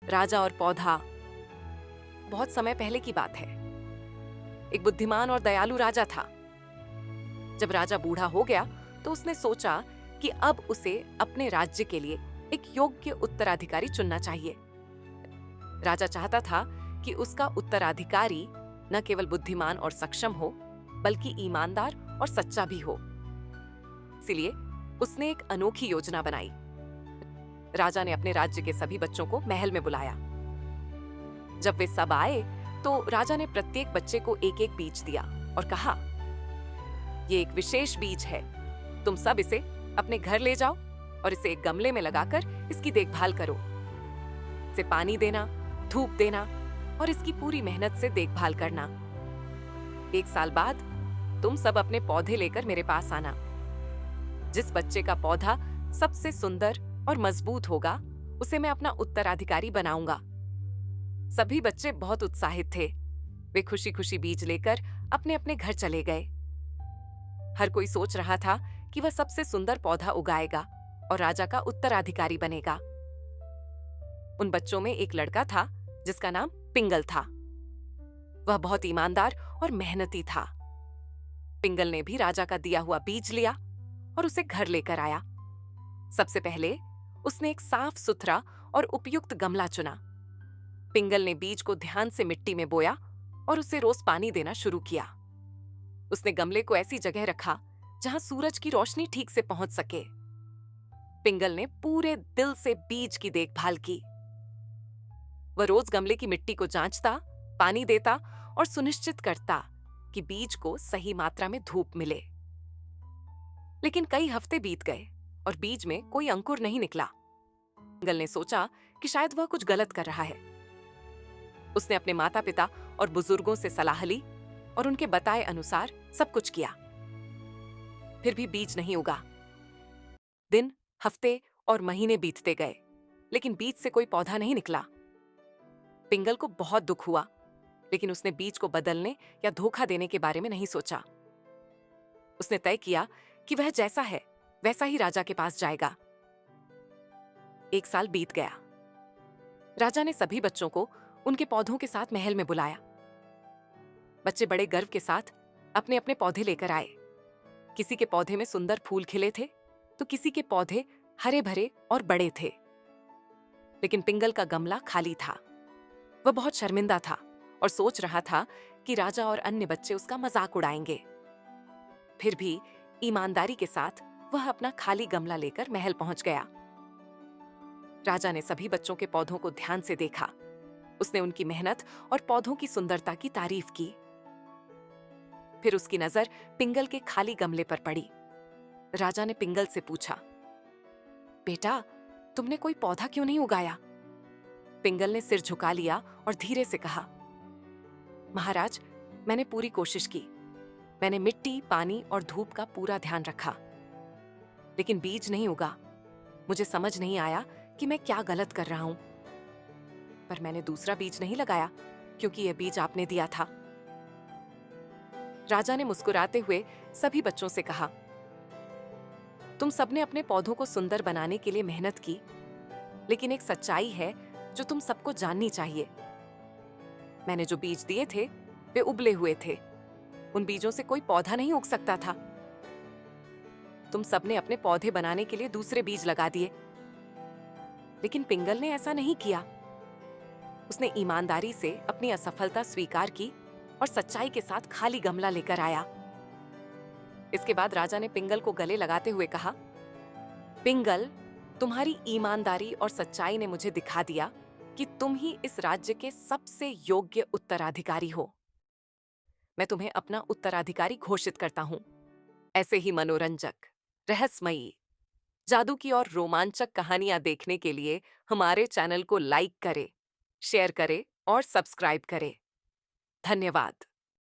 राजा और पौधा। बहुत समय पहले की बात है। एक बुद्धिमान और दयालु राजा था। जब राजा बूढ़ा हो गया तो उसने सोचा कि अब उसे अपने राज्य के लिए एक योग्य उत्तराधिकारी चुनना चाहिए। राजा चाहता था कि उसका उत्तराधिकारी न केवल बुद्धिमान और सक्षम हो, बल्कि ईमानदार और सच्चा भी हो। इसलिए उसने एक अनोखी योजना बनाई। राजा ने अपने राज्य के सभी बच्चों को महल में बुलाया। जब वे सब आए तो राजा ने प्रत्येक बच्चे को एक एक बीज दिया और कहा, ये एक विशेष बीज है। तुम सब इसे अपने घर ले जाओ और इसे एक गमले में लगाकर इसकी देखभाल करो। इसे पानी देना, धूप देना और इसकी पूरी मेहनत से देखभाल करना। एक साल बाद तुम सब अपने पौधे लेकर मेरे पास आना। जिस बच्चे का पौधा सबसे सुंदर और मजबूत होगा, उसे मैं अपना उत्तराधिकारी बनाऊंगा। सभी बच्चे बहुत उत्साहित थे। वे खुशी खुशी बीज लेकर अपने अपने घर चले गए। हर कोई सोच रहा था कि वह सबसे सुंदर पौधा उगाएगा और राजा का उत्तराधिकारी बनेगा। उन बच्चों में एक लड़का था जिसका नाम पिंगल था। वह बहुत ईमानदार और मेहनती था। पिंगल ने भी राजा का दिया हुआ बीज लिया और उसे घर लेकर आया। सबसे पहले उसने एक साफ सुथरा और उपयुक्त गमला चुना। पिंगल ने बीज को ध्यान से मिट्टी में बोया और उसे रोज पानी देना शुरू किया। उसने गमले को ऐसी जगह रखा जहां सूरज की रोशनी ठीक से पहुंच सके। पिंगल ने पूरे दिल से बीज की देखभाल की। वह रोज गमले की मिट्टी को जांचता, पानी देता और सुनिश्चित करता कि बीज को सही मात्रा में धूप मिले। लेकिन कई हफ्ते बीत गए और बीज में कोई अंकुर नहीं निकला। पिंगल ने सोचा कि शायद वह कुछ गलत कर रहा है। उसने अपने माता पिता और बुजुर्गों से सलाह ली और उनके बताए अनुसार सब कुछ किया। फिर भी बीज नहीं उगा। दिन, हफ्ते और महीने बीतते गए, लेकिन बीज से कोई पौधा नहीं निकला। पिंगल को बहुत दुख हुआ, लेकिन उसने बीज को बदलने या धोखा देने के बारे में नहीं सोचा। उसने तय किया कि वह जैसा है वैसा ही राजा के पास जाएगा। एक साल बीत गया। राजा ने सभी बच्चों को उनके पौधों के साथ महल में बुलाया। बच्चे बड़े गर्व के साथ अपने अपने पौधे लेकर आए। किसी के पौधे में सुंदर फूल खिले थे तो किसी के पौधे हरे भरे और बड़े थे। लेकिन पिंगल का गमला खाली था। वह बहुत शर्मिंदा था और सोच रहा था कि राजा और अन्य बच्चे उसका मजाक उड़ाएंगे। फिर भी ईमानदारी के साथ वह अपना खाली गमला लेकर महल पहुंच गया। राजा ने सभी बच्चों के पौधों को ध्यान से देखा। उसने उनकी मेहनत और पौधों की सुंदरता की तारीफ की। फिर उसकी नजर पिंगल के खाली गमले पर पड़ी। राजा ने पिंगल से पूछा, बेटा, तुमने कोई पौधा क्यों नहीं उगाया? पिंगल ने सिर झुका लिया और धीरे से कहा, महाराज, मैंने पूरी कोशिश की। मैंने मिट्टी, पानी और धूप का पूरा ध्यान रखा, लेकिन बीज नहीं उगा। मुझे समझ नहीं आया कि मैं क्या गलत कर रहा हूं। पर मैंने दूसरा बीज नहीं लगाया क्योंकि यह बीज आपने दिया था। राजा ने मुस्कुराते हुए सभी बच्चों से कहा, तुम सबने अपने पौधों को सुंदर बनाने के लिए मेहनत की, लेकिन एक सच्चाई है जो तुम सबको जाननी चाहिए। मैंने जो बीज दिए थे वे उबले हुए थे। उन बीजों से कोई पौधा नहीं उग सकता था। तुम सबने अपने पौधे बनाने के लिए दूसरे बीज लगा दिए, लेकिन पिंगल ने ऐसा नहीं किया। उसने ईमानदारी से अपनी असफलता स्वीकार की और सच्चाई के साथ खाली गमला लेकर आया। इसके बाद राजा ने पिंगल को गले लगाते हुए कहा, पिंगल, तुम्हारी ईमानदारी और सच्चाई ने मुझे दिखा दिया कि तुम ही इस राज्य के सबसे योग्य उत्तराधिकारी हो। मैं तुम्हें अपना उत्तराधिकारी घोषित करता हूं। ऐसे ही मनोरंजक, रहस्यमयी, जादू की और रोमांचक कहानियां देखने के लिए हमारे चैनल को लाइक करें, शेयर करें और सब्सक्राइब करें। धन्यवाद।